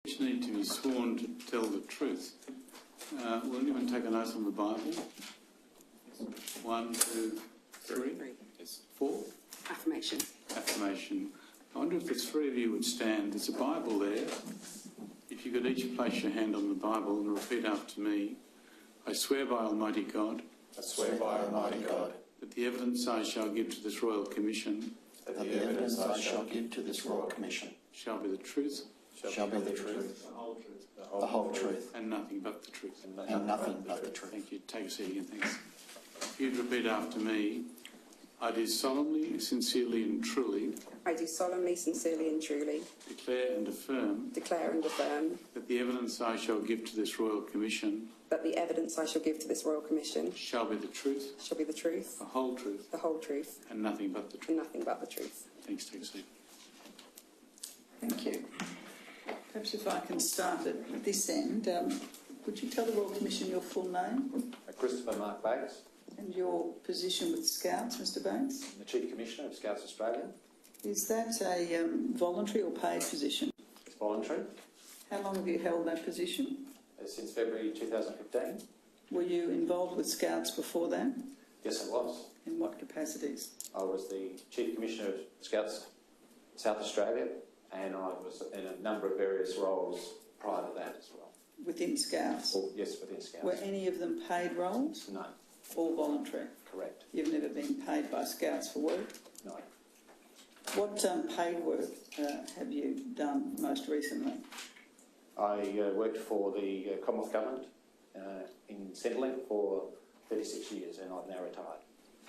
Which need to be sworn to tell the truth. Will anyone take an oath on the Bible? 1, 2, 3. Yes. 4. Affirmation. Affirmation. I wonder if the three of you would stand. There's a Bible there. If you could each place your hand on the Bible and repeat after me. I swear by Almighty God. I swear by Almighty God. That the evidence I shall give to this Royal Commission. That the evidence I shall give to this Royal Commission. Shall be the truth. Shall be the truth. The whole truth. The whole truth. And nothing but the truth. And nothing but the truth. Thank you. Take a seat again. Thanks. If you'd repeat after me. I do solemnly, sincerely and truly. I do solemnly, sincerely and truly. Declare and affirm. Declare and affirm. That the evidence I shall give to this Royal Commission. That the evidence I shall give to this Royal Commission. Shall be the truth. Shall be the truth. The whole truth. The whole truth. And nothing but the truth. And nothing but the truth. Thanks. Take a seat. Thank you. Perhaps if I can start at this end, would you tell the Royal Commission your full name? Christopher Mark Bates. And your position with Scouts, Mr Bates? I'm the Chief Commissioner of Scouts Australia. Is that a voluntary or paid position? It's voluntary. How long have you held that position? Since February 2015. Were you involved with Scouts before that? Yes, I was. In what capacities? I was the Chief Commissioner of Scouts South Australia, and I was in a number of various roles prior to that as well. Within Scouts? Well, yes, within Scouts. Were any of them paid roles? No. All voluntary? Correct. You've never been paid by Scouts for work? No. What paid work have you done most recently? I worked for the Commonwealth Government in Centrelink for 36 years, and I've now retired.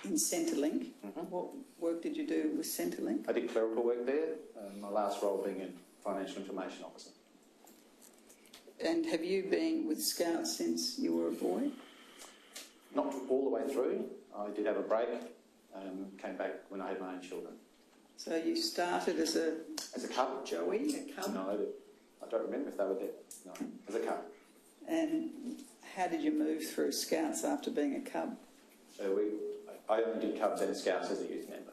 In Centrelink? What work did you do with Centrelink? I did clerical work there, my last role being a Financial Information Officer. And have you been with Scouts since you were a boy? Not all the way through. I did have a break, came back when I had my own children. So you started as a cub? Joey, a cub? No, I don't remember if they were there. No, as a cub. And how did you move through Scouts after being a cub? I only did cubs and Scouts as a youth member.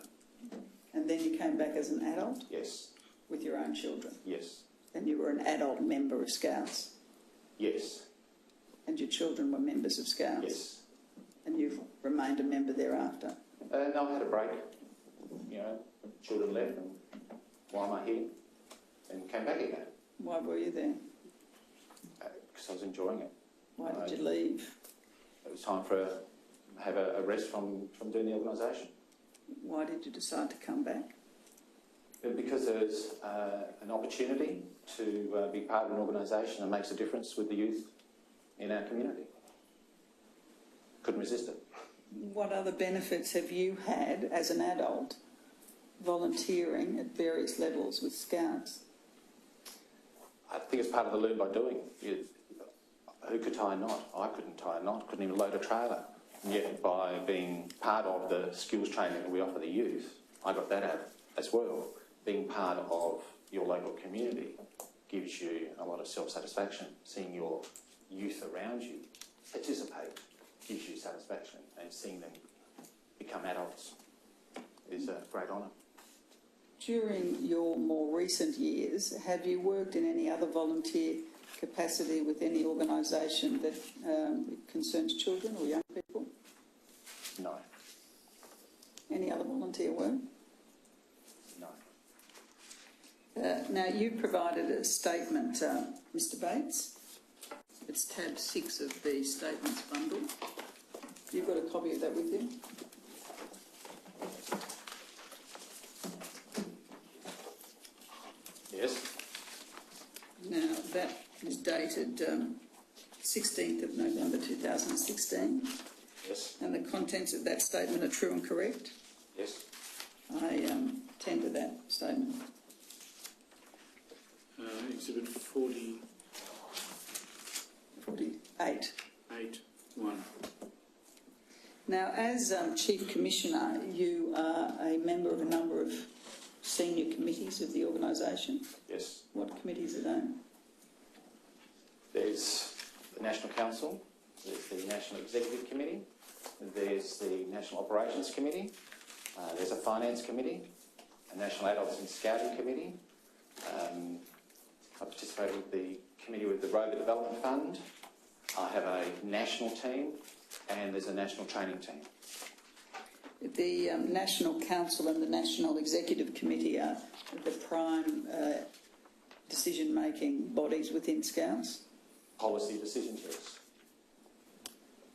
And then you came back as an adult? Yes. With your own children? Yes. And you were an adult member of Scouts? Yes. And your children were members of Scouts? Yes. And you've remained a member thereafter? No, I had a break. You know, children left, and why am I here? And came back again. Why were you there? Because I was enjoying it. Why did you leave? It was time for have a rest from doing the organisation. Why did you decide to come back? Because there's an opportunity to be part of an organisation that makes a difference with the youth in our community. Couldn't resist it. What other benefits have you had as an adult volunteering at various levels with Scouts? I think it's part of the learn by doing. Who could tie a knot? I couldn't tie a knot, couldn't even load a trailer. And yet by being part of the skills training that we offer the youth, I got that out as well. Being part of your local community gives you a lot of self-satisfaction. Seeing your youth around you participate gives you satisfaction, and seeing them become adults is a great honour. During your more recent years, have you worked in any other volunteer capacity with any organisation that concerns children or young people? No. Any other volunteer work? No. Now, you provided a statement, Mr Bates. It's tab 6 of the statements bundle. You've got a copy of that with you? Yes. Now, that is dated 16th of November 2016. Yes. And the contents of that statement are true and correct? Yes. I tender that statement. Exhibit 48. 1. Now, as Chief Commissioner, you are a member of a number of senior committees of the organisation. Yes. What committees are they? There's the National Council, there's the National Executive Committee, there's the National Operations Committee, there's a Finance Committee, a National Adults and Scouting Committee, I participated with the committee with the Rover Development Fund. I have a national team and there's a national training team. The National Council and the National Executive Committee are the prime decision-making bodies within Scouts. Policy decisions, yes.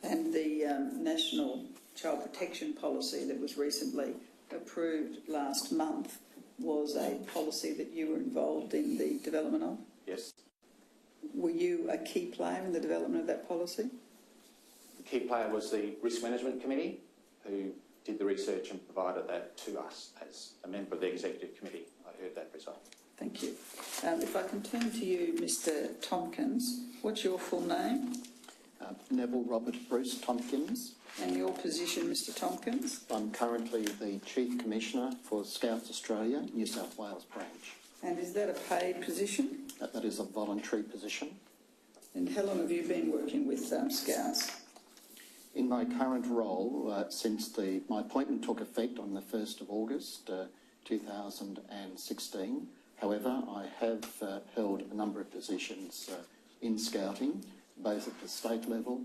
And the National Child Protection Policy that was recently approved last month was a policy that you were involved in the development of? Yes. Were you a key player in the development of that policy? The key player was the Risk Management Committee, who did the research and provided that to us as a member of the Executive Committee. I heard that result. Thank you. If I can turn to you, Mr Tompkins, what's your full name? Neville Robert Bruce Tompkins. And your position, Mr Tompkins? I'm currently the Chief Commissioner for Scouts Australia, New South Wales branch. And is that a paid position? That is a voluntary position. And how long have you been working with Scouts? In my current role, since my appointment took effect on the 1st of August 2016, however, I have held a number of positions in Scouting, both at the state level,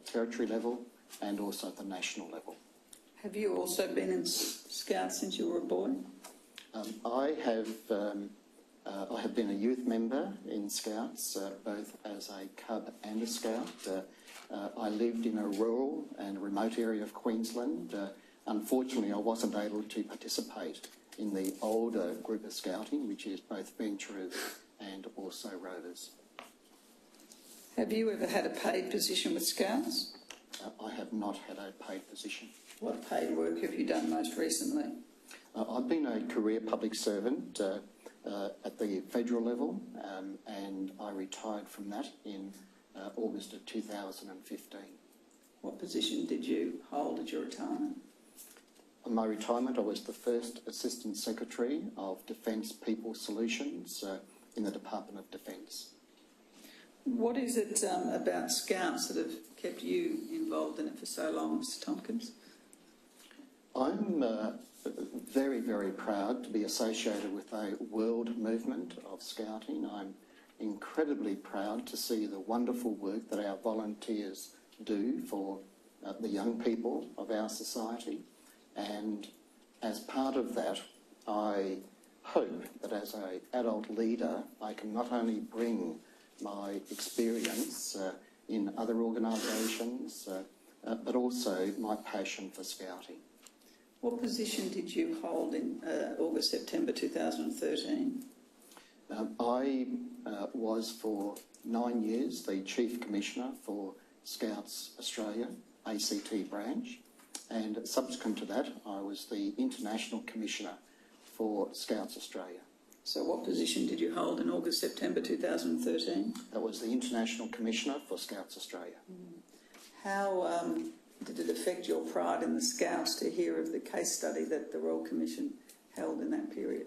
territory level, and also at the national level. Have you also been in Scouts since you were a boy? I have been a youth member in Scouts, both as a cub and a Scout. I lived in a rural and remote area of Queensland. Unfortunately, I wasn't able to participate in the older group of Scouting, which is both Venturers and also Rovers. Have you ever had a paid position with Scouts? I have not had a paid position. What paid work have you done most recently? I've been a career public servant at the federal level, and I retired from that in August of 2015. What position did you hold at your retirement? On my retirement, I was the first Assistant Secretary of Defence People Solutions in the Department of Defence. What is it about Scouts that have kept you involved in it for so long, Mr Tompkins? I'm very, very proud to be associated with a world movement of Scouting. I'm incredibly proud to see the wonderful work that our volunteers do for the young people of our society. And as part of that, I hope that as an adult leader, I can not only bring my experience in other organisations, but also my passion for Scouting. What position did you hold in August, September 2013? I was for 9 years the Chief Commissioner for Scouts Australia, ACT branch, and subsequent to that I was the International Commissioner for Scouts Australia. So what position did you hold in August, September 2013? That was the International Commissioner for Scouts Australia. How did it affect your pride in the Scouts to hear of the case study that the Royal Commission held in that period?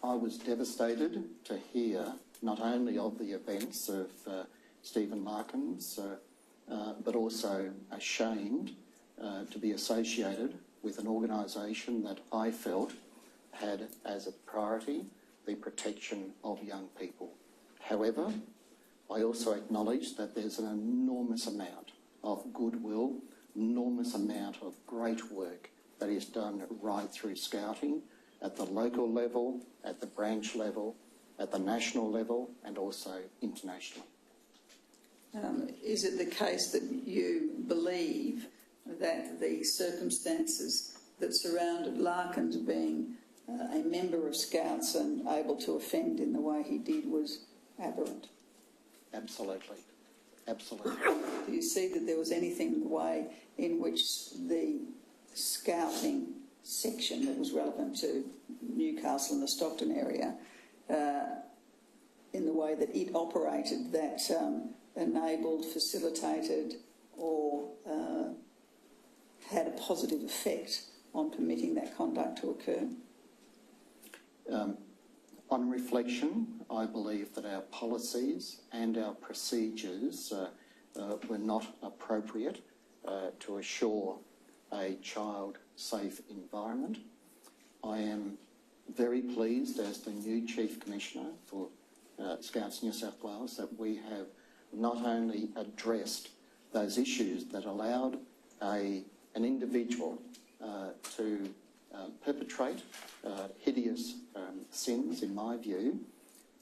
I was devastated to hear not only of the events of Stephen Larkins, but also ashamed to be associated with an organisation that I felt had as a priority the protection of young people. However, I also acknowledge that there's an enormous amount of goodwill, enormous amount of great work that is done right through Scouting at the local level, at the branch level, at the national level, and also internationally. Is it the case that you believe that the circumstances that surrounded Larkins being a member of Scouts and able to offend in the way he did was aberrant? Absolutely. Absolutely. Do you see that there was anything in the way in which the Scouting section that was relevant to Newcastle and the Stockton area, in the way that it operated, that enabled, facilitated or had a positive effect on permitting that conduct to occur? On reflection, I believe that our policies and our procedures were not appropriate to assure a child-safe environment. I am very pleased as the new Chief Commissioner for Scouts New South Wales that we have not only addressed those issues that allowed an individual to perpetrate hideous sins, in my view,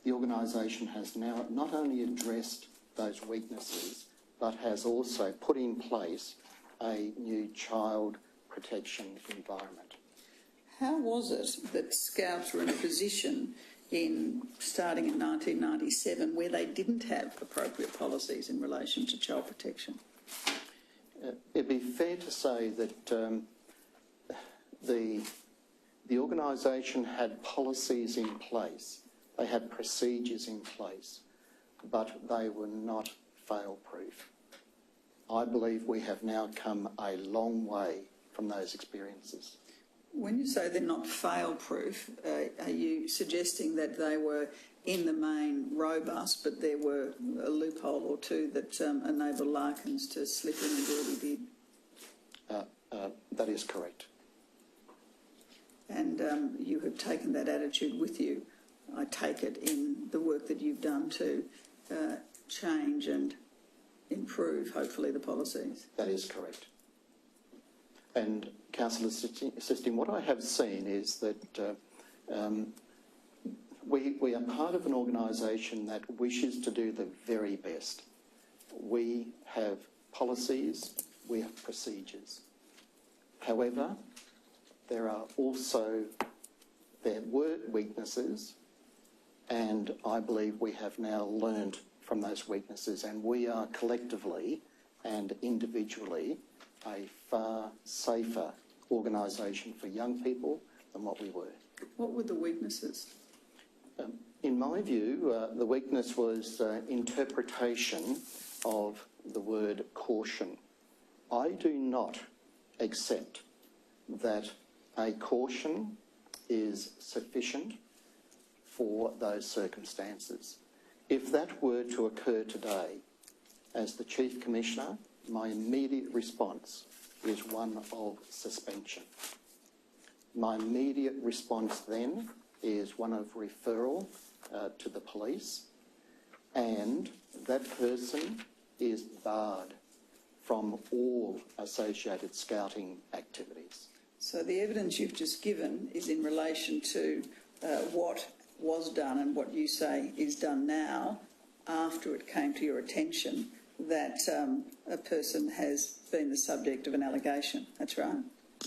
the organisation has now not only addressed those weaknesses but has also put in place a new child protection environment. How was it that Scouts were in a position starting in 1997 where they didn't have appropriate policies in relation to child protection? It'd be fair to say that the organisation had policies in place, they had procedures in place, but they were not fail-proof. I believe we have now come a long way from those experiences. When you say they're not fail-proof, are you suggesting that they were in the main robust, but there were a loophole or two that enabled Larkins to slip in and do what he did? That is correct. And you have taken that attitude with you, I take it, in the work that you've done to change and improve, hopefully, the policies. That is correct. And, Councillor Assisting, what I have seen is that we are part of an organisation that wishes to do the very best. We have policies, we have procedures. However, there were weaknesses, and I believe we have now learned from those weaknesses, and we are collectively and individually a far safer organisation for young people than what we were. What were the weaknesses? In my view, the weakness was interpretation of the word caution. I do not accept that a caution is sufficient for those circumstances. If that were to occur today, as the Chief Commissioner, my immediate response is one of suspension. My immediate response then is one of referral to the police, and that person is barred from all associated scouting activities. So the evidence you've just given is in relation to what was done and what you say is done now after it came to your attention that a person has been the subject of an allegation. That's right?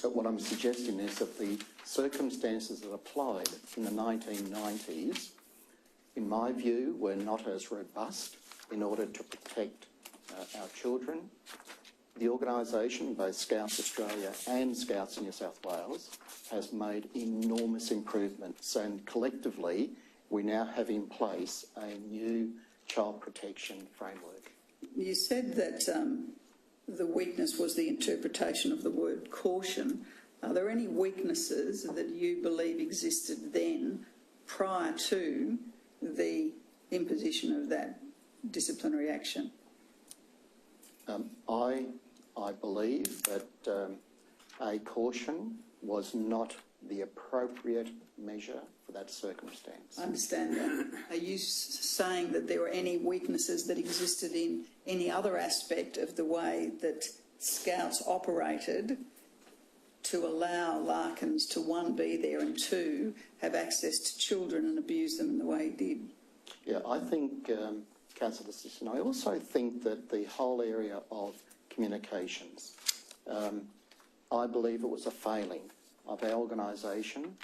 But what I'm suggesting is that the circumstances that applied in the 1990s, in my view, were not as robust in order to protect our children. The organisation, both Scouts Australia and Scouts New South Wales, has made enormous improvements, and collectively we now have in place a new child protection framework. You said that the weakness was the interpretation of the word caution. Are there any weaknesses that you believe existed then prior to the imposition of that disciplinary action? I believe that a caution was not the appropriate measure for that circumstance. I understand that. Are you saying that there were any weaknesses that existed in any other aspect of the way that Scouts operated to allow Larkins to, one, be there and two, have access to children and abuse them in the way he did? Yeah, I think, Councillor Assistant, I also think that the whole area of communications, I believe it was a failing of our organisation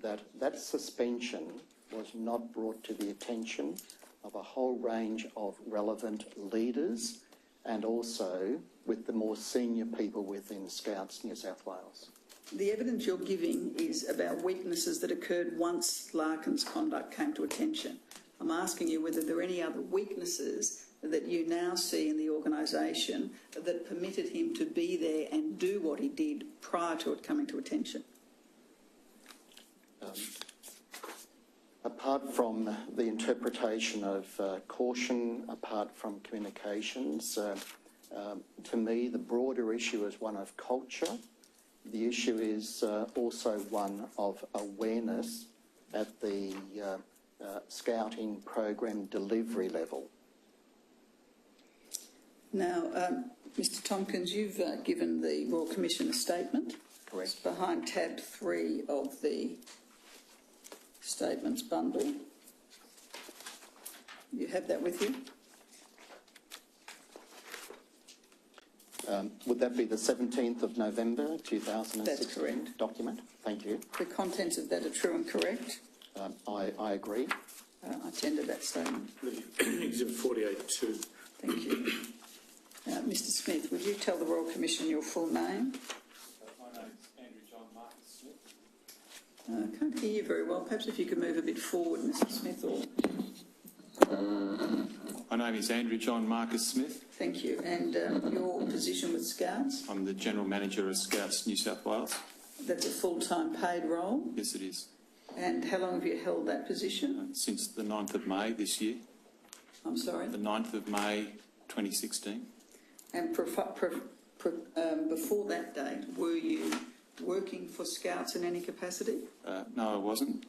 that suspension was not brought to the attention of a whole range of relevant leaders and also with the more senior people within Scouts New South Wales. The evidence you're giving is about weaknesses that occurred once Larkins' conduct came to attention. I'm asking you whether there are any other weaknesses that you now see in the organisation that permitted him to be there and do what he did prior to it coming to attention. Apart from the interpretation of caution, apart from communications, to me the broader issue is one of culture. The issue is also one of awareness at the scouting program delivery level. Now, Mr Tompkins, you've given the Royal Commission a statement. Correct. It's behind tab 3 of the statements bundle. You have that with you? Would that be the 17th of November 2016 That's correct. document? Thank you. The contents of that are true and correct. I agree. I tender that statement. Exhibit 48.2. Thank you. Mr Smith, would you tell the Royal Commission your full name? My name is Andrew John Marcus Smith. I can't hear you very well. Perhaps if you could move a bit forward, Mr Smith, or... My name is Andrew John Marcus Smith. Thank you. And your position with Scouts? I'm the General Manager of Scouts New South Wales. That's a full-time paid role. Yes, it is. And how long have you held that position? Since the 9th of May this year. I'm sorry? The 9th of May 2016. And before that date, were you working for Scouts in any capacity? No, I wasn't.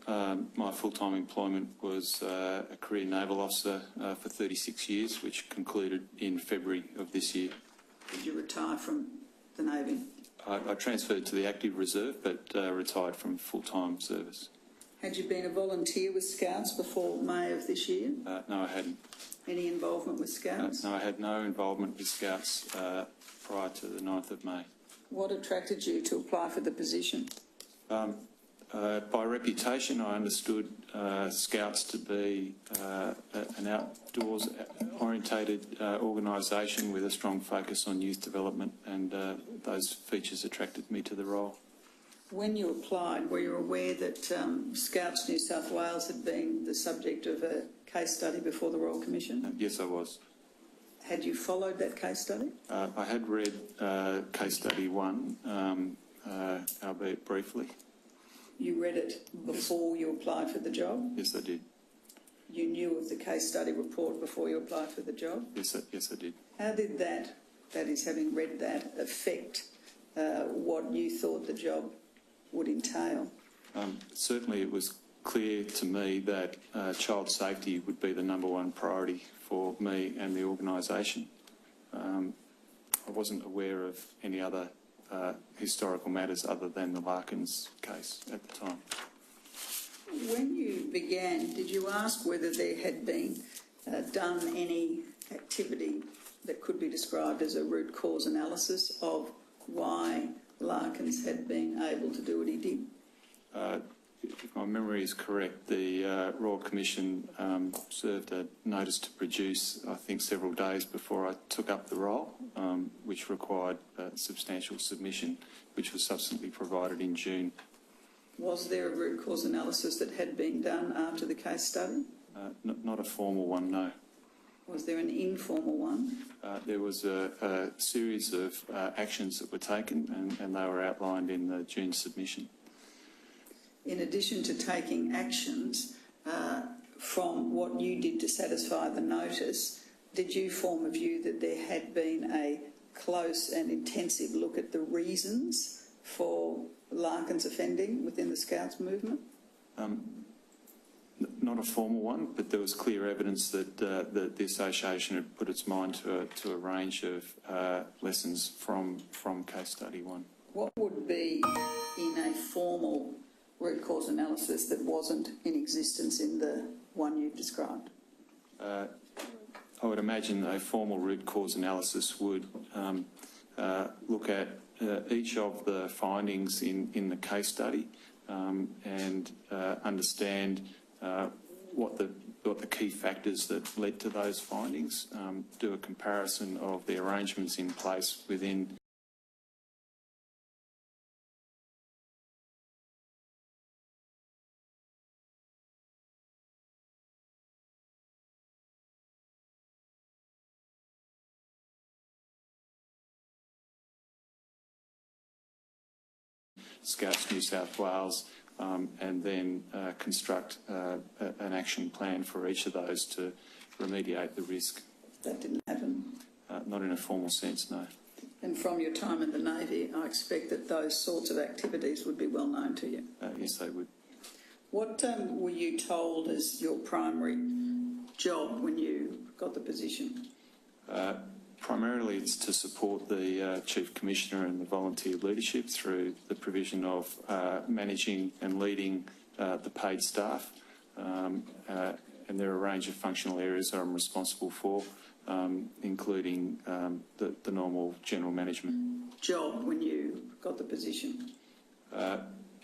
My full-time employment was a career naval officer for 36 years, which concluded in February of this year. Did you retire from the Navy? I transferred to the active reserve, but retired from full-time service. Had you been a volunteer with Scouts before May of this year? No, I hadn't. Any involvement with Scouts? No, I had no involvement with Scouts prior to the 9th of May. What attracted you to apply for the position? By reputation, I understood Scouts to be an outdoors orientated organisation with a strong focus on youth development, and those features attracted me to the role. When you applied, were you aware that Scouts New South Wales had been the subject of a case study before the Royal Commission? Yes, I was. Had you followed that case study? I had read case study 1, albeit briefly. You read it before you applied for the job? Yes, I did. You knew of the case study report before you applied for the job? Yes, I did. How did that is having read that, affect what you thought the job would entail? Certainly it was clear to me that child safety would be the #1 priority for me and the organisation. I wasn't aware of any other historical matters other than the Larkins case at the time. When you began, did you ask whether there had been done any activity that could be described as a root cause analysis of why Larkins had been able to do what he did? If my memory is correct, the Royal Commission served a notice to produce, I think, several days before I took up the role, which required substantial submission, which was subsequently provided in June. Was there a root cause analysis that had been done after the case study? Not a formal one, no. Was there an informal one? There was a series of actions that were taken, and they were outlined in the June submission. In addition to taking actions from what you did to satisfy the notice, did you form a view that there had been a close and intensive look at the reasons for Larkins offending within the Scouts movement? Not a formal one, but there was clear evidence that the association had put its mind to a range of lessons from case study 1. What would be in a formal root cause analysis that wasn't in existence in the one you've described? I would imagine a formal root cause analysis would look at each of the findings in the case study and understand what the key factors that led to those findings, do a comparison of the arrangements in place within Scouts New South Wales, and then construct an action plan for each of those to remediate the risk. That didn't happen. Not in a formal sense, no. And from your time in the Navy, I expect that those sorts of activities would be well known to you. Yes, they would. What were you told as your primary job when you got the position? Primarily, it's to support the Chief Commissioner and the volunteer leadership through the provision of managing and leading the paid staff. And there are a range of functional areas that I'm responsible for, including the normal general management. Job when you got the position?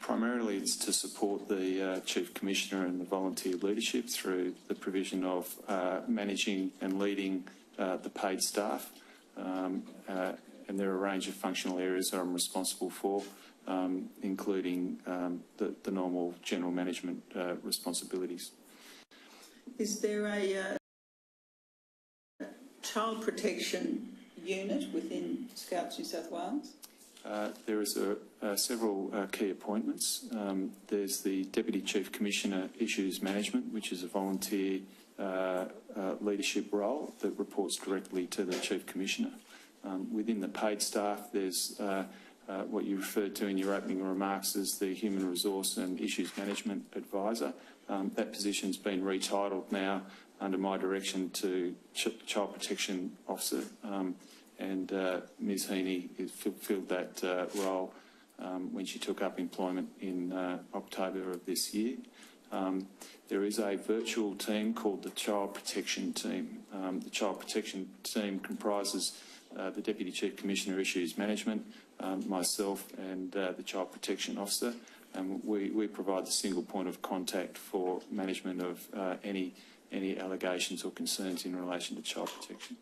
Primarily, it's to support the Chief Commissioner and the volunteer leadership through the provision of managing and leading the paid staff. And there are a range of functional areas that I'm responsible for, including the normal general management responsibilities. Is there a child protection unit within Scouts New South Wales? There is several key appointments. There's the Deputy Chief Commissioner Issues Management, which is a volunteer leadership role that reports directly to the Chief Commissioner. Within the paid staff, there's what you referred to in your opening remarks as the Human Resource and Issues Management Advisor. That position's been retitled now under my direction to Child Protection Officer, and Ms Heaney filled that role when she took up employment in October of this year. There is a virtual team called the Child Protection Team. The Child Protection Team comprises the Deputy Chief Commissioner Issues Management, myself and the Child Protection Officer. We provide the single point of contact for management of any allegations or concerns in relation to child protection.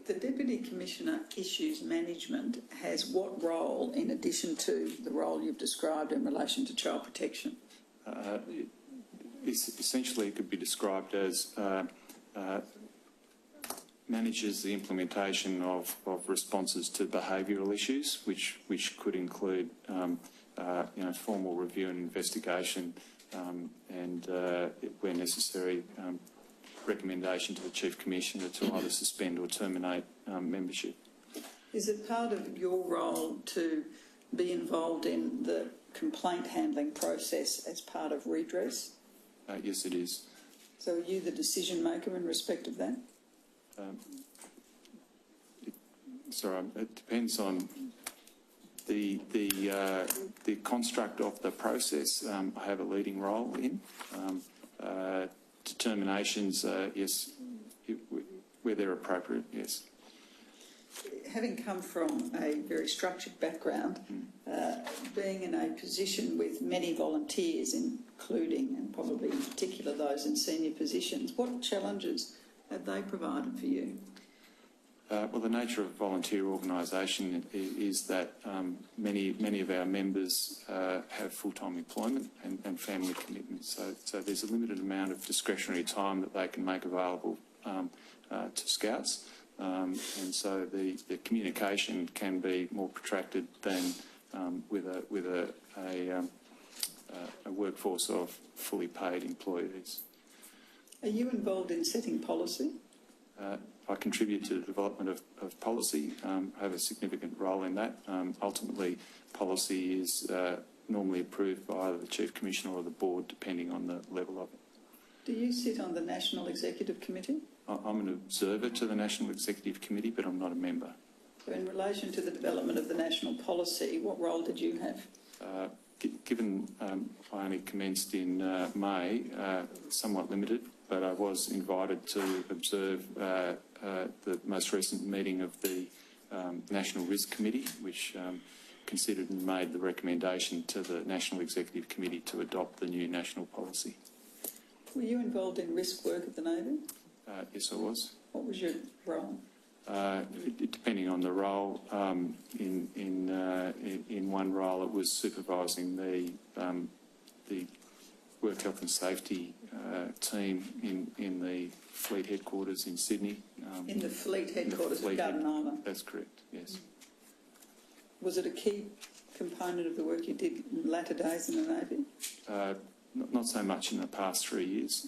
The Deputy Commissioner Issues Management has what role in addition to the role you've described in relation to child protection? Essentially, it could be described as manages the implementation of responses to behavioural issues, which could include formal review and investigation, and where necessary, recommendation to the Chief Commissioner to either suspend or terminate membership. Is it part of your role to be involved in the complaint handling process as part of redress? Yes, it is. So are you the decision maker in respect of that? It depends on the construct of the process. I have a leading role in determinations. Yes, where they're appropriate. Yes. Having come from a very structured background, being in a position with many volunteers, including and probably in particular those in senior positions, what challenges have they provided for you? Well, the nature of volunteer organisation is that many of our members have full-time employment and family commitments. So there's a limited amount of discretionary time that they can make available to Scouts. And so the communication can be more protracted than with a workforce of fully paid employees. Are you involved in setting policy? I contribute to the development of policy. I have a significant role in that. Ultimately, policy is normally approved by either the Chief Commissioner or the Board, depending on the level of it. Do you sit on the National Executive Committee? I'm an observer to the National Executive Committee, but I'm not a member. So in relation to the development of the national policy, what role did you have? Given I only commenced in May, somewhat limited, but I was invited to observe the most recent meeting of the National Risk Committee, which considered and made the recommendation to the National Executive Committee to adopt the new national policy. Were you involved in risk work at the Navy? Yes, I was. What was your role? Depending on the role, in one role it was supervising the work health and safety team in the fleet headquarters in Sydney. In the fleet headquarters at Garden Island? That's correct, yes. Was it a key component of the work you did in latter days in the Navy? Not so much in the past 3 years,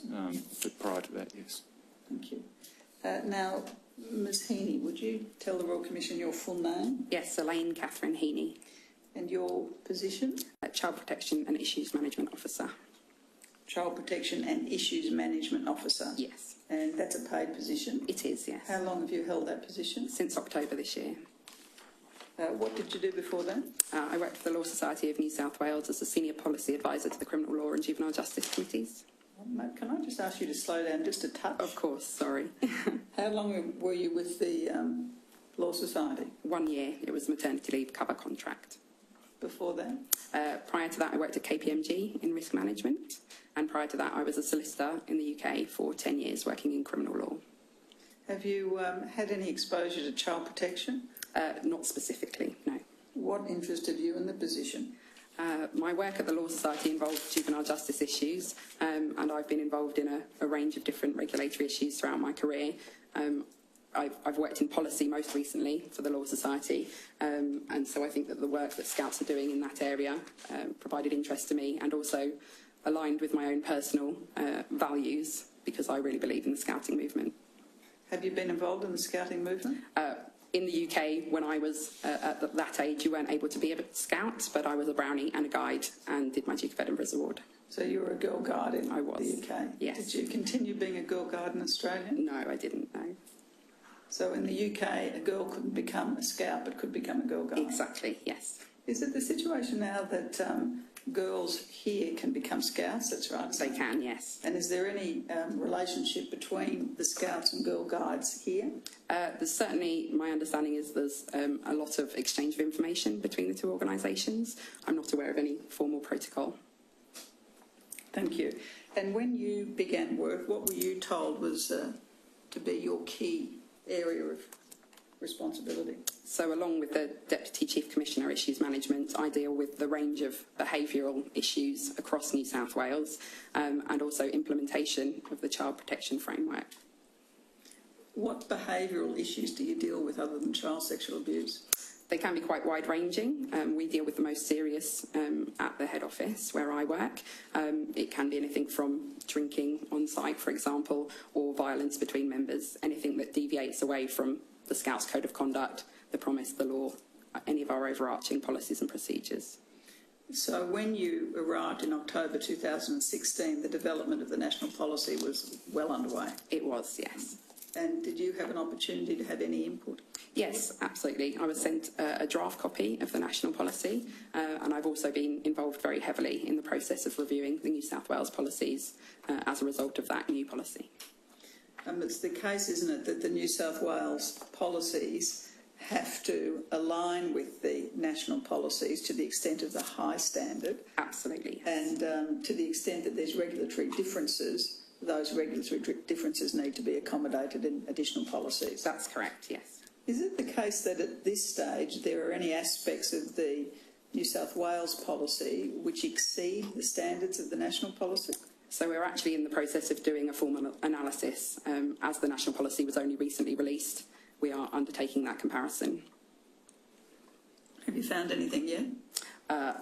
but prior to that, yes. Thank you. Now, Ms Heaney, would you tell the Royal Commission your full name? Yes, Elaine Catherine Heaney, And your position? Child Protection and Issues Management Officer. Child Protection and Issues Management Officer. Yes, And that's a paid position. it is, yes. How long have you held that position? Since October this year. What did you do before that? I worked for the Law Society of New South Wales as a senior policy advisor to the Criminal Law and Juvenile Justice Committees. Mate, can I just ask you to slow down just a touch? Of course, sorry. How long were you with the Law Society? 1 year. It was a maternity leave cover contract. Before that? Prior to that, I worked at KPMG in risk management. And prior to that, I was a solicitor in the UK for 10 years working in criminal law. Have you had any exposure to child protection? Not specifically, no. What interested you in the position? My work at the Law Society involved juvenile justice issues, and I've been involved in a range of different regulatory issues throughout my career. I've worked in policy most recently for the Law Society, and so I think that the work that Scouts are doing in that area provided interest to me and also aligned with my own personal values, because I really believe in the Scouting movement. Have you been involved in the Scouting movement? In the UK, when I was at that age, you weren't able to be a Scout, but I was a Brownie and a Guide and did my Duke of Edinburgh's Award. So you were a Girl Guide in I was, the UK? yes. Did you continue being a Girl Guide in Australia? No, I didn't, no. So in the UK, a girl couldn't become a Scout but could become a Girl Guide? Exactly, yes. Is it the situation now that girls here can become Scouts? That's right. They can, yes. And is there any relationship between the Scouts and Girl Guides here? There's certainly, my understanding is there's a lot of exchange of information between the two organisations. I'm not aware of any formal protocol. Thank you. And when you began work, what were you told was to be your key area of responsibility? So along with the Deputy Chief Commissioner Issues Management, I deal with the range of behavioural issues across New South Wales and also implementation of the Child Protection Framework. What behavioural issues do you deal with other than child sexual abuse? They can be quite wide-ranging. We deal with the most serious at the head office where I work. It can be anything from drinking on site, for example, or violence between members, anything that deviates away from the Scouts Code of Conduct, the promise, the law, any of our overarching policies and procedures. So when you arrived in October 2016, the development of the national policy was well underway. It was, yes. And did you have an opportunity to have any input? Yes, absolutely. I was sent a draft copy of the national policy, and I've also been involved very heavily in the process of reviewing the New South Wales policies as a result of that new policy. It's the case, isn't it, that the New South Wales policies have to align with the national policies to the extent of the high standard. Absolutely. Yes. And to the extent that there's regulatory differences, those regulatory differences need to be accommodated in additional policies. That's correct, yes. Is it the case that at this stage there are any aspects of the New South Wales policy which exceed the standards of the national policy? So we're actually in the process of doing a formal analysis. As the national policy was only recently released, we are undertaking that comparison. Have you found anything yet?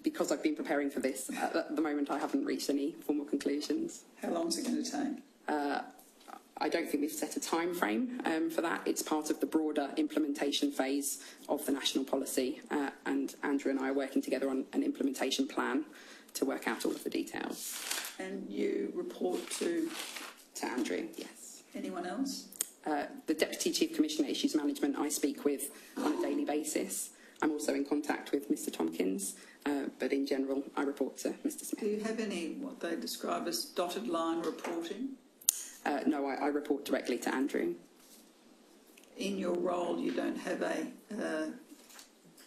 Because I've been preparing for this, at the moment I haven't reached any formal conclusions. How long is it going to take? I don't think we've set a time frame for that. It's part of the broader implementation phase of the national policy, and Andrew and I are working together on an implementation plan to work out all of the details. And you report to Andrew, yes. anyone else? The Deputy Chief Commissioner Issues Management I speak with on a daily basis. I'm also in contact with Mr Tompkins, but in general I report to Mr Smith. Do you have any, what they describe as dotted line reporting? No, I report directly to Andrew. In your role you don't have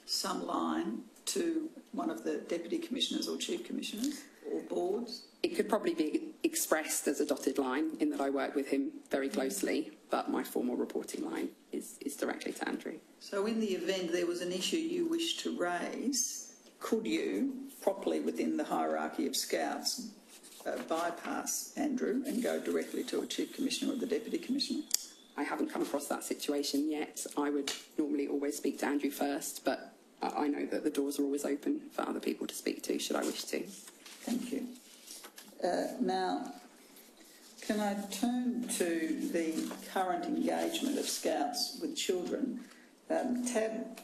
some line to one of the Deputy Commissioners or Chief Commissioners or boards? It could probably be expressed as a dotted line in that I work with him very closely, but my formal reporting line is directly to Andrew. So in the event there was an issue you wish to raise, could you, properly within the hierarchy of Scouts, bypass Andrew and go directly to a Chief Commissioner or the Deputy Commissioner? I haven't come across that situation yet. I would normally always speak to Andrew first, but I know that the doors are always open for other people to speak to, should I wish to. Thank you. Now, can I turn to the current engagement of Scouts with children? Tab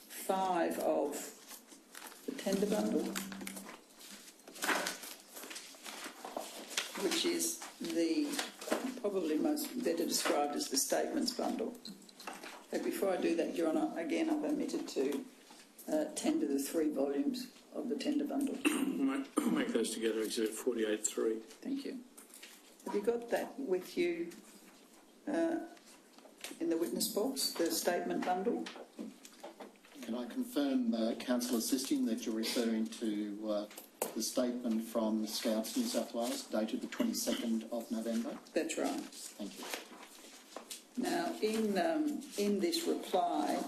5 of the tender bundle. which is the probably most better described as the statements bundle. But before I do that, Your Honour, again I've omitted to tender the 3 volumes of the tender bundle. I'll make those together, Exhibit 48.3. Thank you. Have you got that with you in the witness box, the statement bundle? Can I confirm, Councillor Sisting, that you're referring to the statement from Scouts New South Wales dated the 22nd of November? That's right. Thank you. Now, in this reply,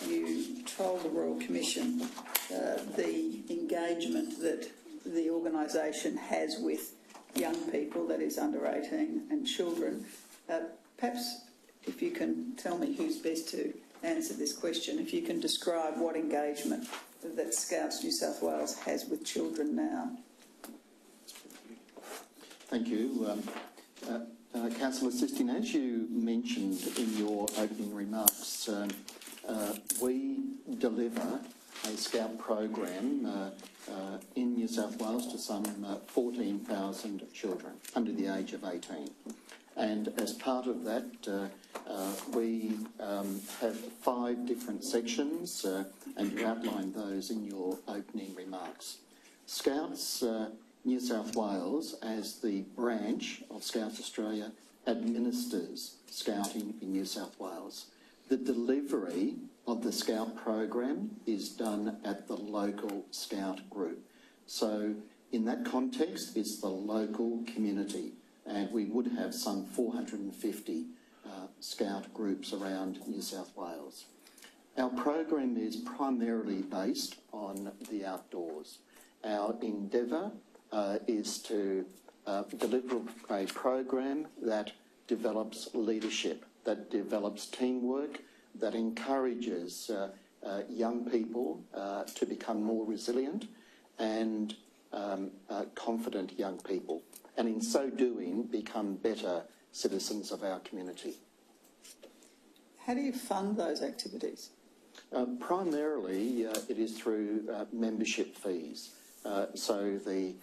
you told the Royal Commission the engagement that the organisation has with young people, that is under 18, and children. Perhaps if you can tell me who's best to answer this question, if you can describe what engagement that Scouts New South Wales has with children now. Thank you. Councillor Sisting, as you mentioned in your opening remarks, we deliver a Scout program in New South Wales to some 14,000 children under the age of 18. And as part of that, we have 5 different sections, and you outlined those in your opening remarks. Scouts New South Wales, as the branch of Scouts Australia, administers Scouting in New South Wales. The delivery of the Scout program is done at the local Scout group. So in that context, it's the local community, and we would have some 450 Scout groups around New South Wales. Our program is primarily based on the outdoors. Our endeavour is to deliver a program that develops leadership, that develops teamwork, that encourages young people to become more resilient and confident young people, and in so doing become better citizens of our community. How do you fund those activities? Primarily, it is through membership fees. So the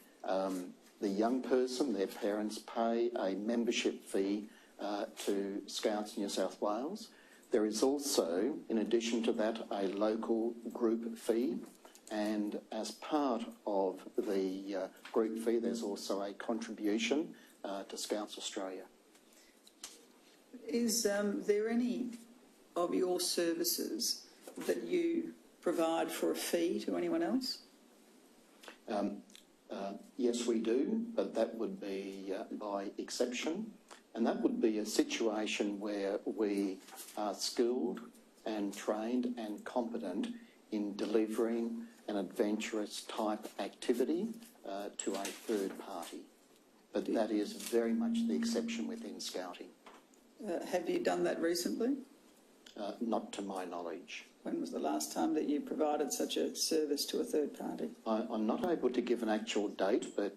young person, their parents pay a membership fee to Scouts New South Wales. There is also, in addition to that, a local group fee, and as part of the group fee, there's also a contribution to Scouts Australia. Is there any of your services that you provide for a fee to anyone else? Yes, we do, but that would be by exception, and that would be a situation where we are skilled and trained and competent in delivering an adventurous type activity to a third party. But that is very much the exception within Scouting. Have you done that recently? Not to my knowledge. When was the last time that you provided such a service to a third party? I'm not able to give an actual date, but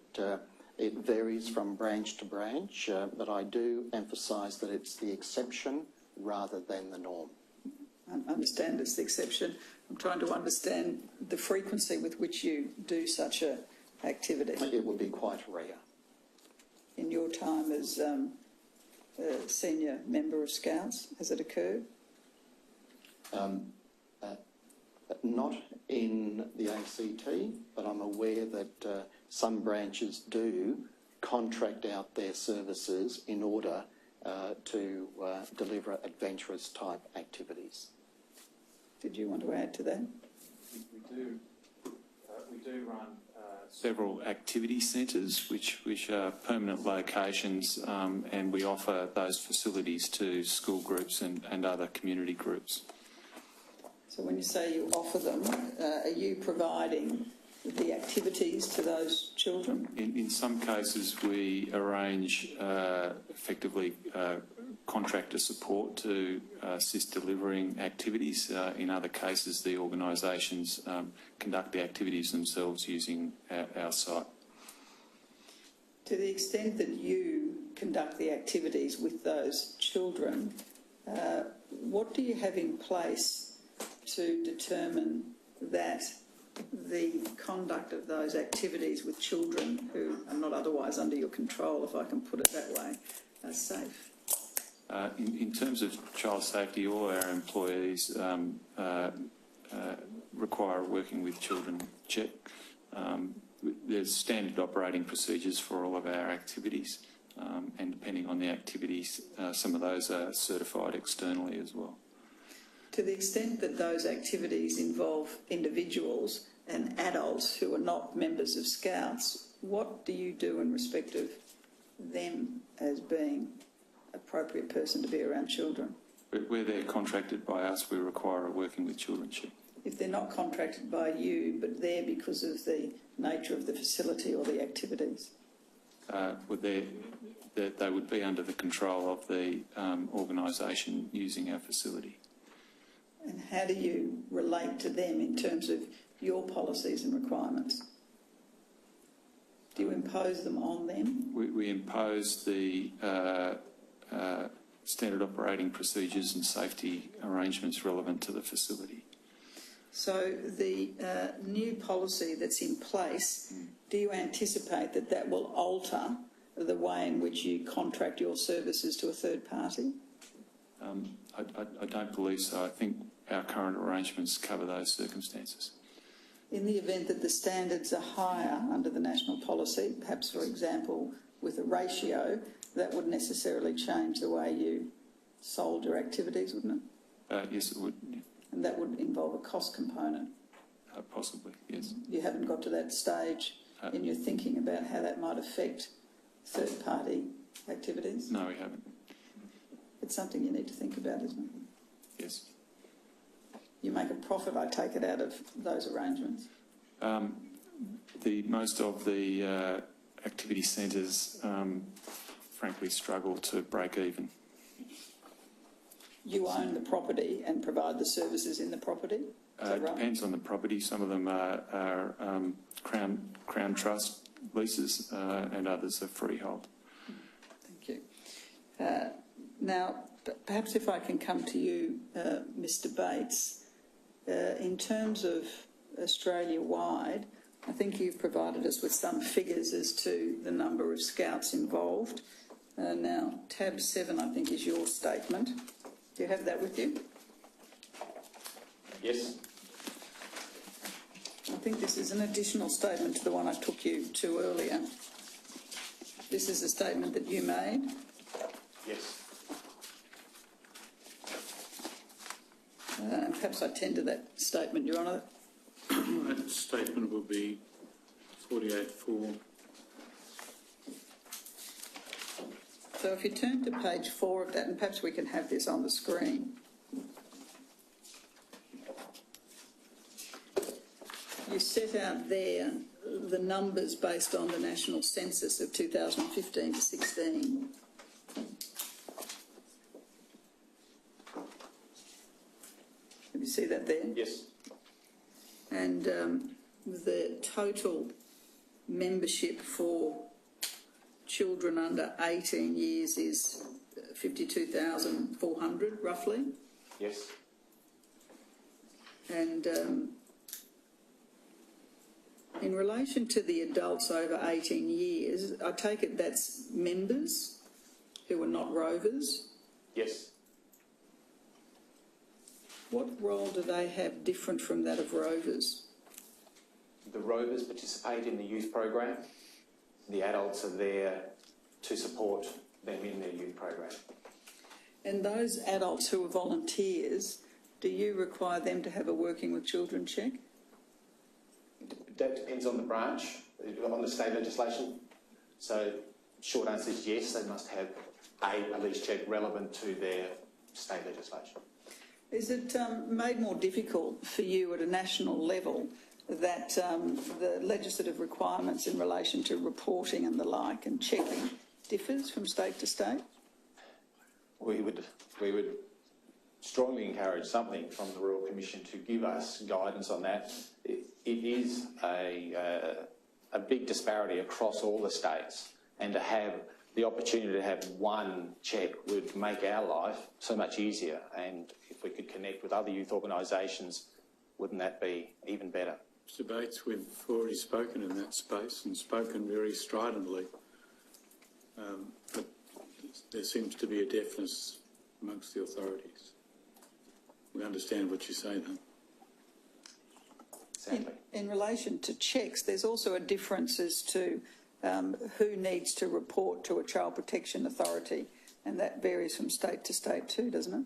it varies from branch to branch, but I do emphasise that it's the exception rather than the norm. I understand it's the exception. I'm trying to understand the frequency with which you do such a activity. It would be quite rare. In your time as a senior member of Scouts, has it occurred? Not in the ACT, but I'm aware that some branches do contract out their services in order to deliver adventurous type activities. Did you want to add to that? We do run several activity centres, which are permanent locations, and we offer those facilities to school groups and other community groups. So when you say you offer them, are you providing the activities to those children? In some cases, we arrange effectively contractor support to assist delivering activities. In other cases, the organisations conduct the activities themselves using our site. To the extent that you conduct the activities with those children, what do you have in place to determine that the conduct of those activities with children who are not otherwise under your control, if I can put it that way, are safe? In terms of child safety, all our employees require a working with children check. There's standard operating procedures for all of our activities, and depending on the activities, some of those are certified externally as well. To the extent that those activities involve individuals and adults who are not members of Scouts, what do you do in respect of them as being appropriate person to be around children? Where they're contracted by us, we require a working with children check. If they're not contracted by you, but there because of the nature of the facility or the activities? They would be under the control of the organisation using our facility. And how do you relate to them in terms of your policies and requirements? Do you impose them on them? We impose the standard operating procedures and safety arrangements relevant to the facility. So the new policy that's in place, do you anticipate that that will alter the way in which you contract your services to a third party? I don't believe so. I think our current arrangements cover those circumstances. In the event that the standards are higher under the national policy, perhaps, for example, with a ratio, that would necessarily change the way you sold your activities, wouldn't it? Yes, it would. Yeah. And that would involve a cost component. Possibly, yes. You haven't got to that stage in your thinking about how that might affect third-party activities? No, we haven't. It's something you need to think about, isn't it? Yes. You make a profit, I take it, out of those arrangements? Most of the activity centres, frankly, struggle to break even. You own the property and provide the services in the property? It depends on the property. Some of them are Crown Trust leases and others are freehold. Thank you. Now, perhaps if I can come to you, Mr Bates, in terms of Australia-wide, I think you've provided us with some figures as to the number of Scouts involved. Now, tab 7, I think, is your statement. Do you have that with you? Yes. I think this is an additional statement to the one I took you to earlier. This is a statement that you made. Yes. And perhaps I tender that statement, Your Honour. That statement will be 48.4. So if you turn to page 4 of that, and perhaps we can have this on the screen. You set out there the numbers based on the national census of 2015 to 16. Can you see that there? Yes. And the total membership for children under 18 years is 52,400, roughly. Yes. And in relation to the adults over 18 years, I take it that's members who are not rovers. Yes. What role do they have different from that of rovers? The rovers participate in the youth program. The adults are there to support them in their youth program. And those adults who are volunteers, do you require them to have a working with children check? That depends on the branch, on the state legislation. So, short answer is yes, they must have a police check relevant to their state legislation. Is it made more difficult for you at a national level that the legislative requirements in relation to reporting and the like and checking differs from state to state? We would strongly encourage something from the Royal Commission to give us guidance on that. It is a big disparity across all the states, and to have the opportunity to have one check would make our life so much easier, and if we could connect with other youth organisations, wouldn't that be even better? debates we've already spoken in that space and spoken very stridently. But there seems to be a deafness amongst the authorities. We understand what you say, though. Sadly. In relation to checks, there's also a difference as to who needs to report to a child protection authority, and that varies from state to state too, doesn't it?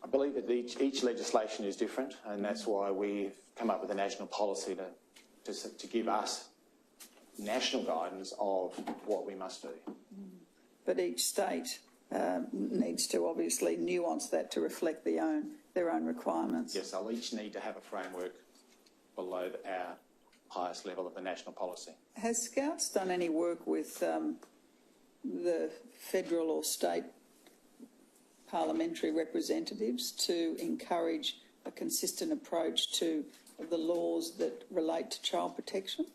I believe that each legislation is different, and that's why we've come up with a national policy to give us national guidance of what we must do. But each state needs to obviously nuance that to reflect their own requirements. Yes, they'll each need to have a framework below our highest level of the national policy. Has Scouts done any work with the federal or state parliamentary representatives to encourage a consistent approach to the laws that relate to child protection?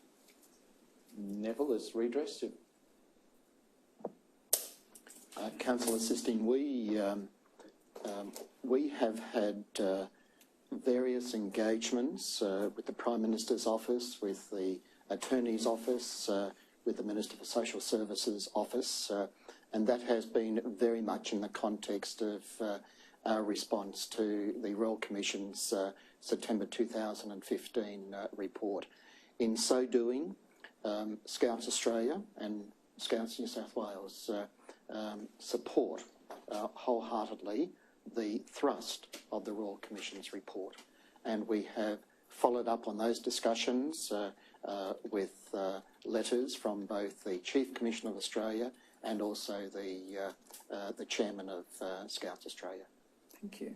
Neville, is redress? Councillor Sistine, we have had various engagements with the Prime Minister's office, with the Attorney's office, with the Minister for Social Services office, and that has been very much in the context of our response to the Royal Commission's September 2015 report. In so doing, Scouts Australia and Scouts New South Wales support wholeheartedly the thrust of the Royal Commission's report, and we have followed up on those discussions with letters from both the Chief Commissioner of Australia and also the Chairman of Scouts Australia. Thank you.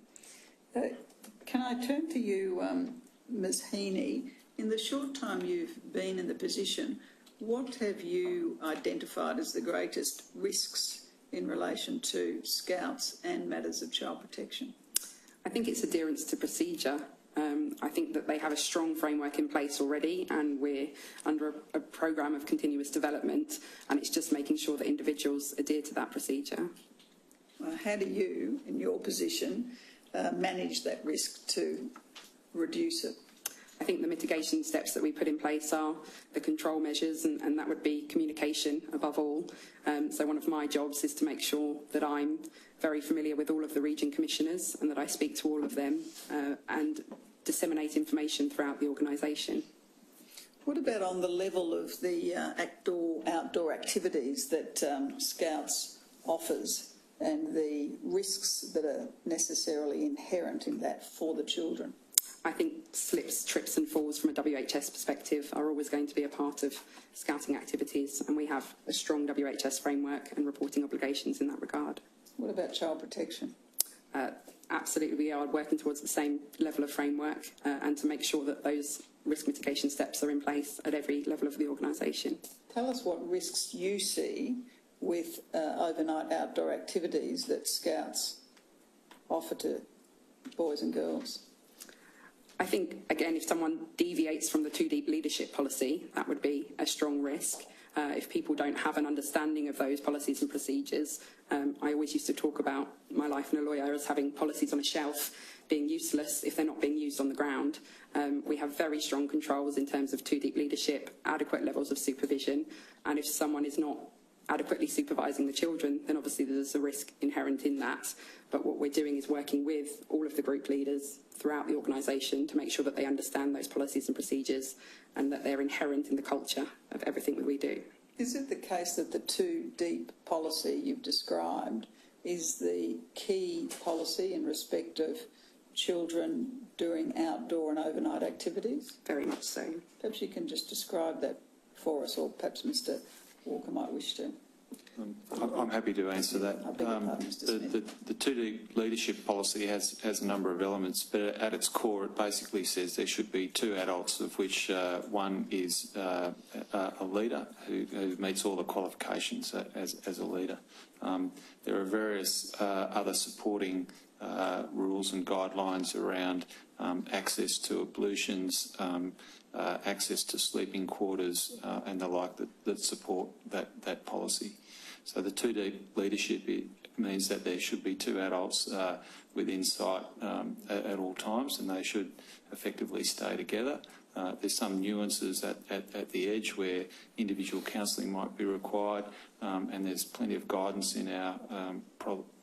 Can I turn to you, Ms Heaney? In the short time you've been in the position, what have you identified as the greatest risks in relation to Scouts and matters of child protection? I think it's adherence to procedure. I think that they have a strong framework in place already, and we're under a programme of continuous development, and it's just making sure that individuals adhere to that procedure. How do you, in your position, manage that risk to reduce it? I think the mitigation steps that we put in place are the control measures, and that would be communication above all. So one of my jobs is to make sure that I'm very familiar with all of the region commissioners and that I speak to all of them and disseminate information throughout the organisation. What about on the level of the outdoor activities that Scouts offers and the risks that are necessarily inherent in that for the children? I think slips, trips and falls from a WHS perspective are always going to be a part of Scouting activities, and we have a strong WHS framework and reporting obligations in that regard. What about child protection? Absolutely, we are working towards the same level of framework and to make sure that those risk mitigation steps are in place at every level of the organisation. Tell us what risks you see with overnight outdoor activities that Scouts offer to boys and girls. I think, again, if someone deviates from the Too Deep leadership policy, that would be a strong risk. If people don't have an understanding of those policies and procedures, I always used to talk about my life in a lawyer as having policies on a shelf being useless if they're not being used on the ground. We have very strong controls in terms of Too Deep leadership, adequate levels of supervision, and if someone is not adequately supervising the children, then obviously there's a risk inherent in that. But what we're doing is working with all of the group leaders throughout the organisation to make sure that they understand those policies and procedures and that they're inherent in the culture of everything that we do. Is it the case that the Too Deep policy you've described is the key policy in respect of children doing outdoor and overnight activities? Very much so. Perhaps you can just describe that for us, or perhaps Mr Walker might wish to. I'm happy to answer that. I beg your pardon, Mr. Smith. The Too Deep leadership policy has a number of elements, but at its core it basically says there should be two adults, of which one is a leader who meets all the qualifications as a leader. There are various other supporting rules and guidelines around access to ablutions, access to sleeping quarters and the like that support that policy. So the two deep leadership, it means that there should be two adults within sight at all times, and they should effectively stay together. There's some nuances at the edge where individual counselling might be required, and there's plenty of guidance in our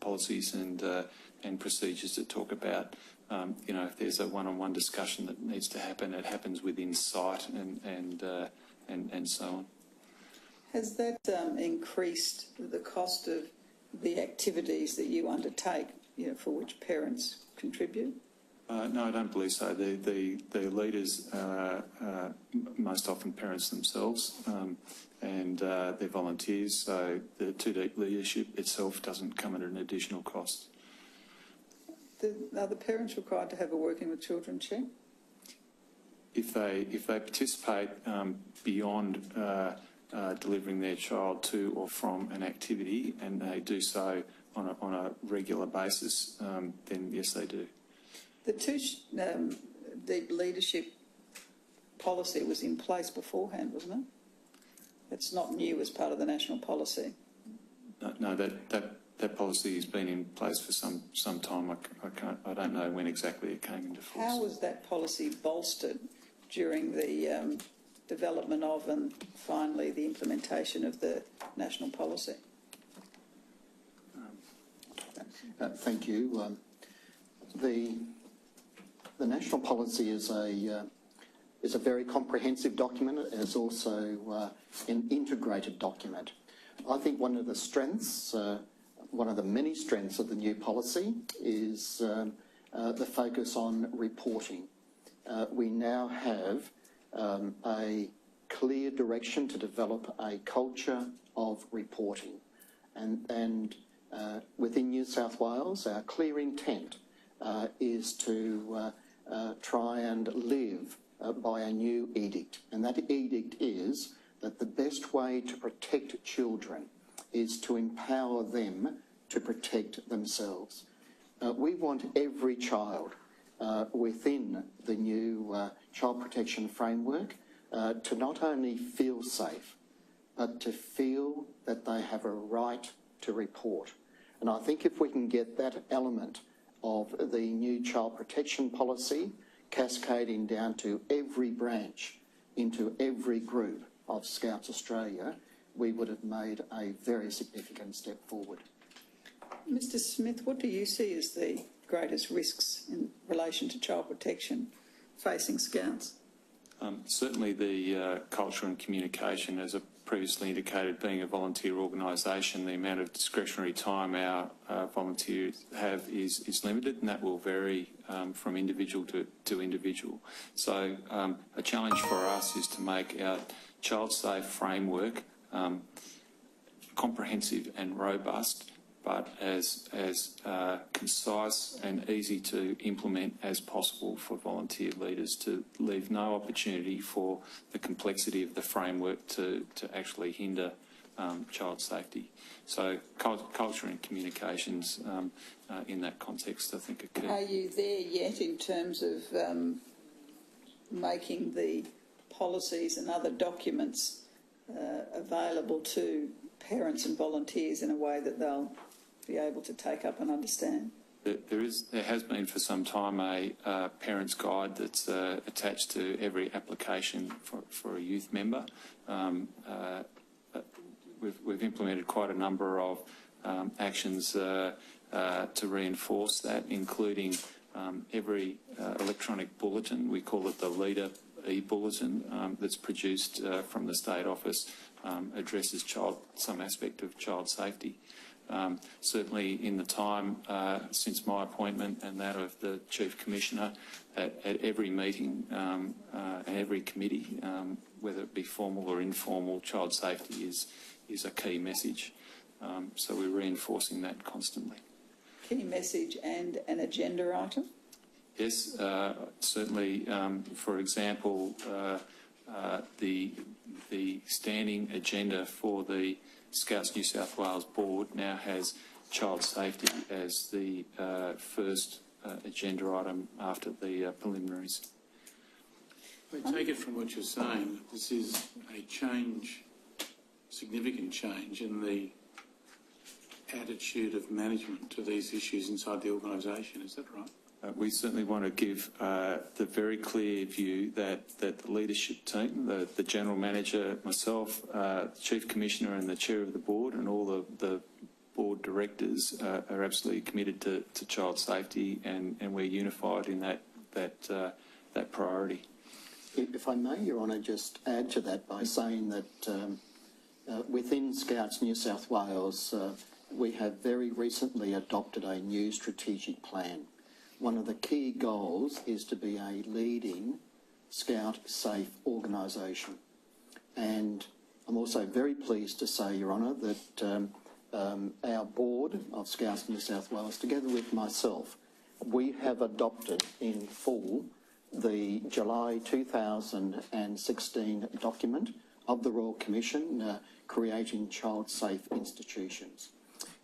policies and procedures that talk about, if there's a one-on-one discussion that needs to happen, it happens within sight and so on. Has that increased the cost of the activities that you undertake, for which parents contribute? No, I don't believe so. The leaders are most often parents themselves, and they're volunteers, so the two deep leadership itself doesn't come at an additional cost. Are the parents required to have a working with children check? If they participate beyond delivering their child to or from an activity, and they do so on a regular basis, then yes, they do. The two deep leadership policy was in place beforehand, wasn't it? It's not new as part of the national policy. No, that policy has been in place for some time. I don't know when exactly it came into force. How was that policy bolstered during the development of and finally the implementation of the national policy? Thank you. The national policy is a very comprehensive document. It is also an integrated document. I think one of the strengths, one of the many strengths of the new policy is the focus on reporting. We now have a clear direction to develop a culture of reporting. And within New South Wales, our clear intent is to try and live by a new edict. And that edict is that the best way to protect children is to empower them to protect themselves. We want every child within the new child protection framework to not only feel safe, but to feel that they have a right to report. And I think if we can get that element of the new child protection policy cascading down to every branch, into every group of Scouts Australia, we would have made a very significant step forward. Mr Smith, what do you see as the greatest risks in relation to child protection facing Scouts? Certainly the culture and communication, as I previously indicated, being a volunteer organisation, the amount of discretionary time our volunteers have is limited, and that will vary from individual to individual. So a challenge for us is to make our child safe framework comprehensive and robust, but as concise and easy to implement as possible for volunteer leaders, to leave no opportunity for the complexity of the framework to actually hinder child safety. So culture and communications in that context, I think, are key. Are you there yet in terms of making the policies and other documents available to parents and volunteers in a way that they'll be able to take up and understand? There has been for some time a parent's guide that's attached to every application for a youth member. We've implemented quite a number of actions to reinforce that, including every electronic bulletin. We call it the Leader e-bulletin that's produced from the State Office, addresses some aspect of child safety. Certainly in the time since my appointment and that of the Chief Commissioner, at every meeting and every committee, whether it be formal or informal, child safety is a key message. So we're reinforcing that constantly. Key message and an agenda item? Yes, certainly. For example, the standing agenda for the Scouts New South Wales Board now has child safety as the first agenda item after the preliminaries. I take it from what you're saying that this is a change, significant change in the attitude of management to these issues inside the organisation. Is that right? We certainly want to give the very clear view that the leadership team, the General Manager, myself, the Chief Commissioner and the Chair of the Board and all the Board Directors are absolutely committed to child safety, and we're unified in that priority. If I may, Your Honour, just add to that by saying that within Scouts New South Wales, we have very recently adopted a new strategic plan. One of the key goals is to be a leading Scout safe organisation. And I'm also very pleased to say, Your Honour, that our board of Scouts New South Wales, together with myself, we have adopted in full the July 2016 document of the Royal Commission creating child safe institutions.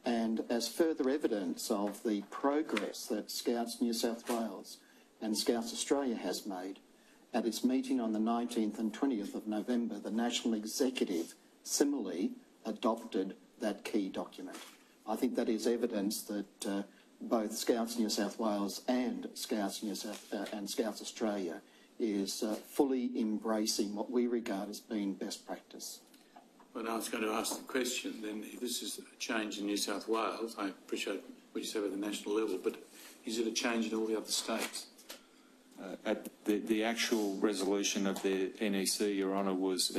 And as further evidence of the progress that Scouts New South Wales and Scouts Australia has made, at its meeting on the 19th and 20th of November, the National Executive similarly adopted that key document. I think that is evidence that both Scouts New South Wales and Scouts Australia is fully embracing what we regard as being best practice. Well, I was going to ask the question then, if this is a change in New South Wales, I appreciate what you said at the national level, but is it a change in all the other states? At the actual resolution of the NEC, Your Honour, was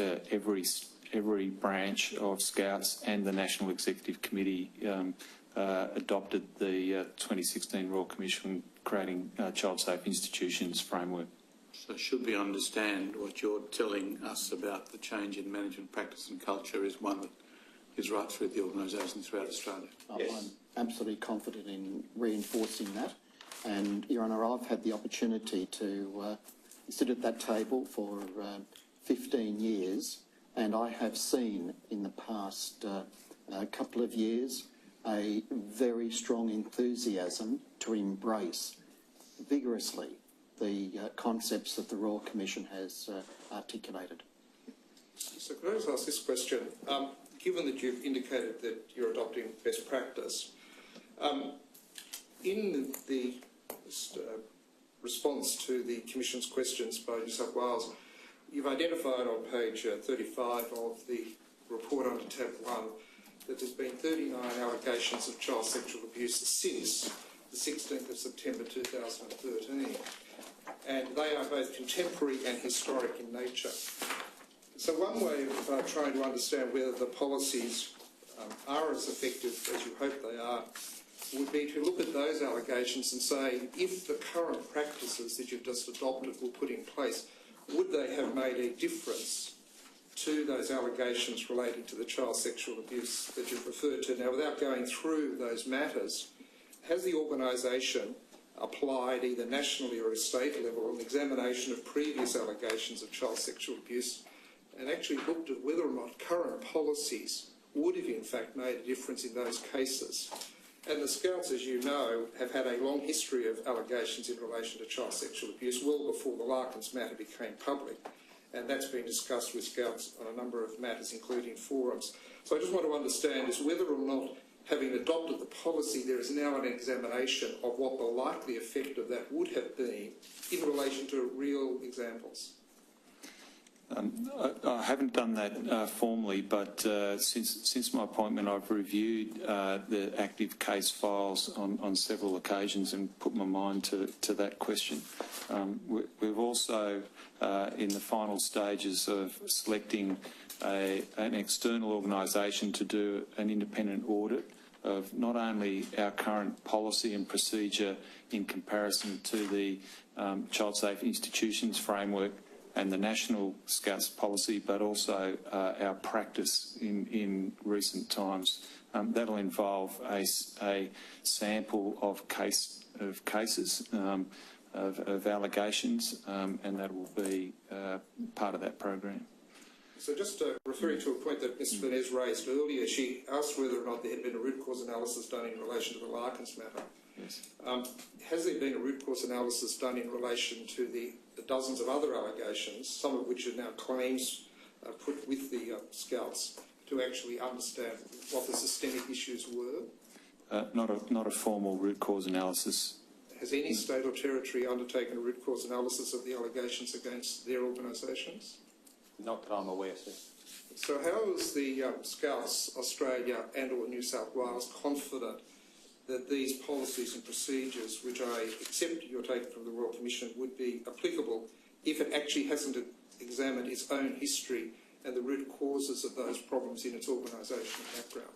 every branch of Scouts and the National Executive Committee adopted the 2016 Royal Commission creating child safe institutions framework. So should we understand what you're telling us about the change in management practice and culture is one that is right through the organisation throughout Australia? Yes. I'm absolutely confident in reinforcing that. And, Your Honour, I've had the opportunity to sit at that table for 15 years, and I have seen in the past couple of years a very strong enthusiasm to embrace vigorously the concepts that the Royal Commission has articulated. So could I just ask this question? Given that you've indicated that you're adopting best practice, in the response to the Commission's questions by New South Wales, you've identified on page 35 of the report under tab 1 that there's been 39 allegations of child sexual abuse since the 16th of September 2013, and they are both contemporary and historic in nature. So one way of trying to understand whether the policies are as effective as you hope they are would be to look at those allegations and say, if the current practices that you've just adopted were put in place, would they have made a difference to those allegations relating to the child sexual abuse that you've referred to? Now, without going through those matters, has the organisation applied either nationally or at a state level an examination of previous allegations of child sexual abuse and actually looked at whether or not current policies would have in fact made a difference in those cases? And the Scouts, as you know, have had a long history of allegations in relation to child sexual abuse well before the Larkins matter became public, and that's been discussed with Scouts on a number of matters, including forums. So I just want to understand is whether or not, having adopted the policy, there is now an examination of what the likely effect of that would have been in relation to real examples. I haven't done that formally, but since my appointment, I've reviewed the active case files on several occasions and put my mind to that question. We've also, in the final stages of selecting an external organisation to do an independent audit of not only our current policy and procedure in comparison to the Child Safe Institutions Framework and the National Scouts policy, but also our practice in recent times. That'll involve a sample of cases, of allegations, and that will be part of that program. So just referring to a point that Ms Furness raised earlier, she asked whether or not there had been a root cause analysis done in relation to the Larkins matter. Yes. Has there been a root cause analysis done in relation to the dozens of other allegations, some of which are now claims put with the Scouts, to actually understand what the systemic issues were? Not a formal root cause analysis. Has any state or territory undertaken a root cause analysis of the allegations against their organisations? Not that I'm aware, sir. So how is the Scouts Australia and or New South Wales confident that these policies and procedures, which I accept you're taking from the Royal Commission, would be applicable if it actually hasn't examined its own history and the root causes of those problems in its organisational background?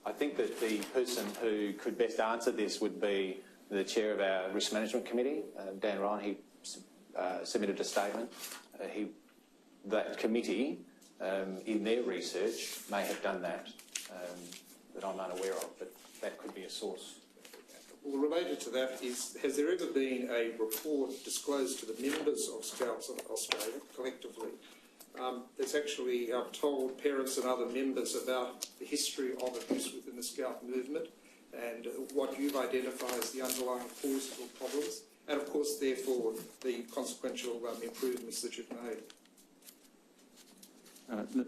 I think that the person who could best answer this would be the chair of our Risk Management Committee, Dan Ryan. He submitted a statement. That committee, in their research, may have done that I'm unaware of, but that could be a source. Well, related to that is, has there ever been a report disclosed to the members of Scouts of Australia collectively that's actually told parents and other members about the history of abuse within the Scout movement and what you've identified as the underlying causes or problems, and of course, therefore, the consequential improvements that you've made?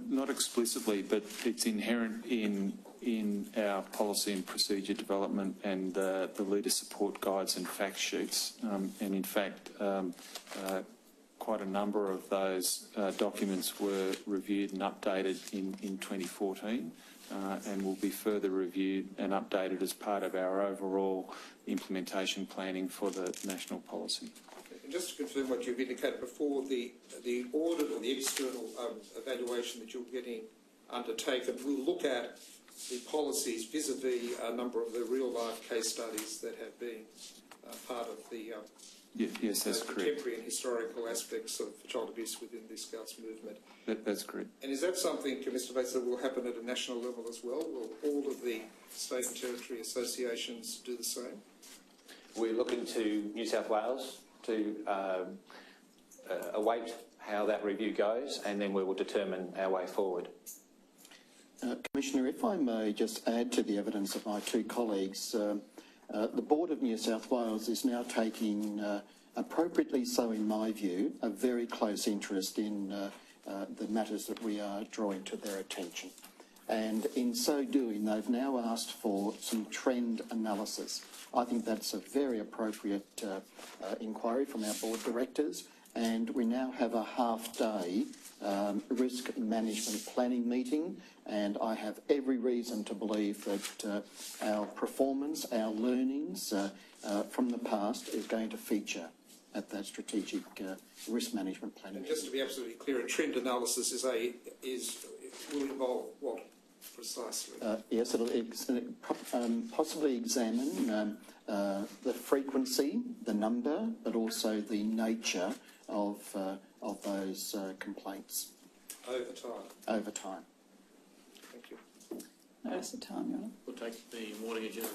Not explicitly, but it's inherent in our policy and procedure development and the leader support guides and fact sheets. And in fact, quite a number of those documents were reviewed and updated in 2014 and will be further reviewed and updated as part of our overall implementation planning for the national policy. And just to confirm what you've indicated before, the audit or the external evaluation that you're getting undertaken will look at the policies vis-a-vis a number of the real-life case studies that have been part of the yes, that's correct. Contemporary and historical aspects of child abuse within the Scouts movement. That's correct. And is that something, Mr. Bates, that will happen at a national level as well? Will all of the state and territory associations do the same? We're looking to New South Wales to await how that review goes, and then we will determine our way forward. Commissioner, if I may just add to the evidence of my two colleagues, the Board of New South Wales is now taking, appropriately so in my view, a very close interest in the matters that we are drawing to their attention. And in so doing, they've now asked for some trend analysis. I think that's a very appropriate inquiry from our board directors, and we now have a half-day risk management planning meeting, and I have every reason to believe that our performance, our learnings from the past is going to feature at that strategic risk management planning. And just to be absolutely clear, a trend analysis will involve what precisely? Yes, it'll possibly examine the frequency, the number, but also the nature of those complaints. Over time? Over time. Thank you. Notice the time, Your Honour. We'll take the morning agenda.